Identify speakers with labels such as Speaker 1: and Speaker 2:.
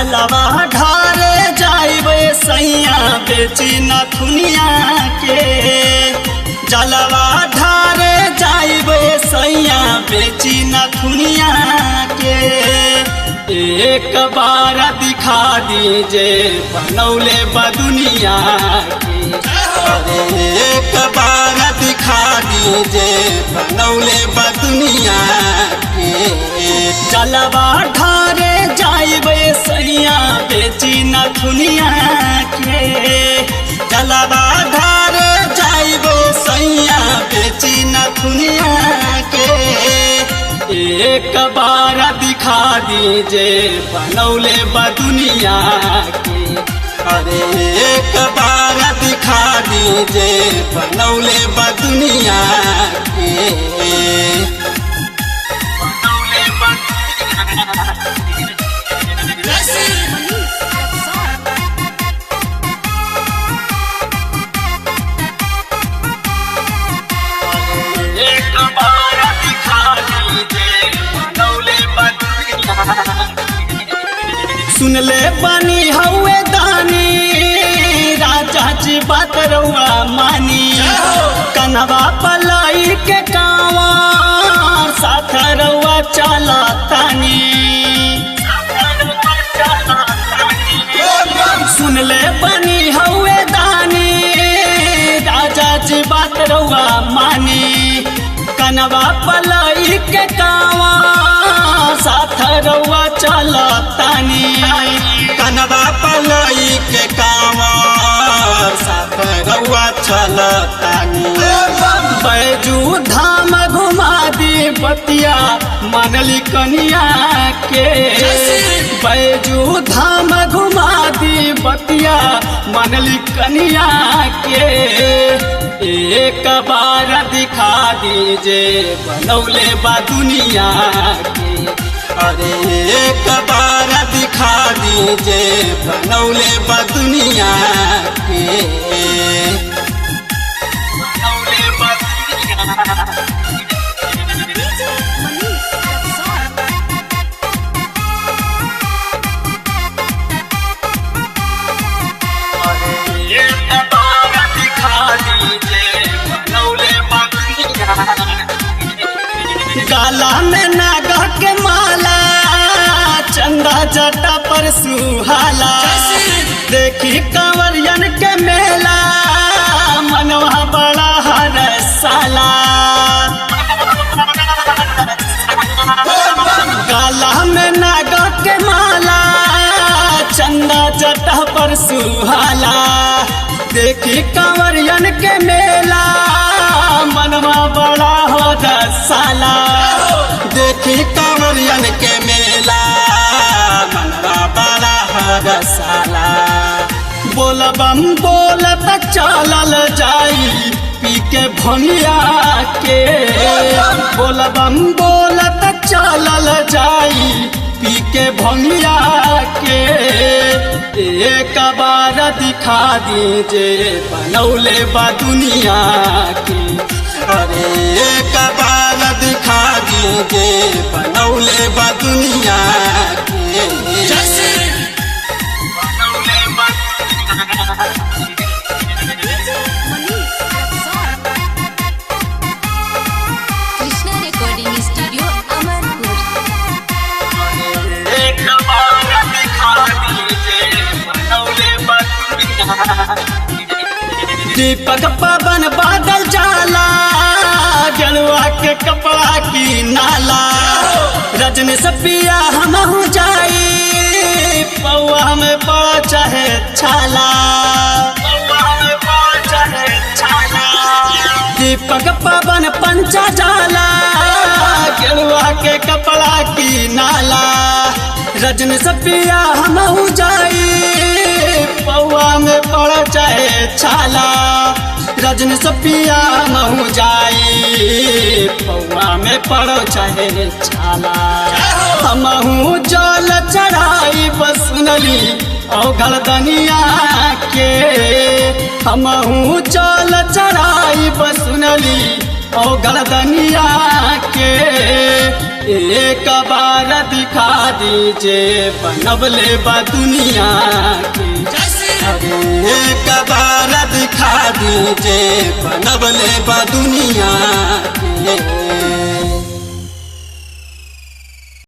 Speaker 1: जलवा ढारे जाइबे सैया बेची नथुनिया के। जलवा ढारे जाइबे सैया बेची नथुनिया के। एक बार दिखा दीजे बनौले बदुनिया के। अरे एक बार दिखा दीजे बनौले बदुनिया के। जलवा ढारे जाइबे सैया बेची नथुनिया के। जलवा ढारे जाइबे सैया बेची नथुनिया के। एक बार दिखा दीजे बनौले बदुनिया के। अरे एक बार दिखा दीजे बनौले बदुनिया के। सुन ले बनी हवे दानी राजा जी बात रउआ मानी। कन्हवा पलाई के कावा साथ रउआ चला तानी। सुन ले बनी हवे दानी राजा जी बात रउआ मानी। कन्हवा पलाई के कावा साथ रउआ चला तानी। कन्हवा पलाई के कावा साथ रउआ चला तानी। बैजू धाम घुमा दी बतिया मनली कनिया के। बैजू धाम घुमा दी बतिया मनली कनिया के। एक बार दिखा दीजे बनौले बदुनिया के। अरे एक बार दिखा दीजे बनौले बदुनिया के। बनौले बदुनिया गाला में नागा के माला चंदा जटा पर सुहाला। देखी कंवरियन के मेला मनवा बड़ा हरसाला। गाला में नागा के माला चंदा जटा पर सुहाला। देखी कंवरियन के मेला मनवा बड़ा हो रसाला। देखी कंवरियन के मेला मनवा बड़ा हो रसाला। बोलबम बोलत चलल जाई पी के भनिया के। बोलबम बोलत चलल जाई पी के भनिया के। एक बार दिखा दीजे बनौले बदुनिया के। अरे एक बार दिखा दीजे बनौले बदुनिया के।
Speaker 2: Krishna recording studio Amarpur.
Speaker 1: एक बार दिखा दीजे बनौले बदुनिया। दीपक पवन बादल जाला जलवा के कपड़ा की नाला। रजनी से पिया हम जाई पौआ में बचा है छाला। दीपक पवन पंचा जाला जलवा के कपड़ा की नाला। रजनी से पिया हम जाई पौआ में पड़ चाहे छाला। रजनी से पिया महू जाई पौआ में पड़ो चाहे छाला। हमहू जल चढ़ाई बसनली औघड़ दनिया के। हमहू जल चढ़ाई बसनली औघड़ दनिया के। एक बार दिखा दीजिए बनबले बा दुनिया के। अरे एक बार दिखा दीजिए बनबले बा दुनिया के।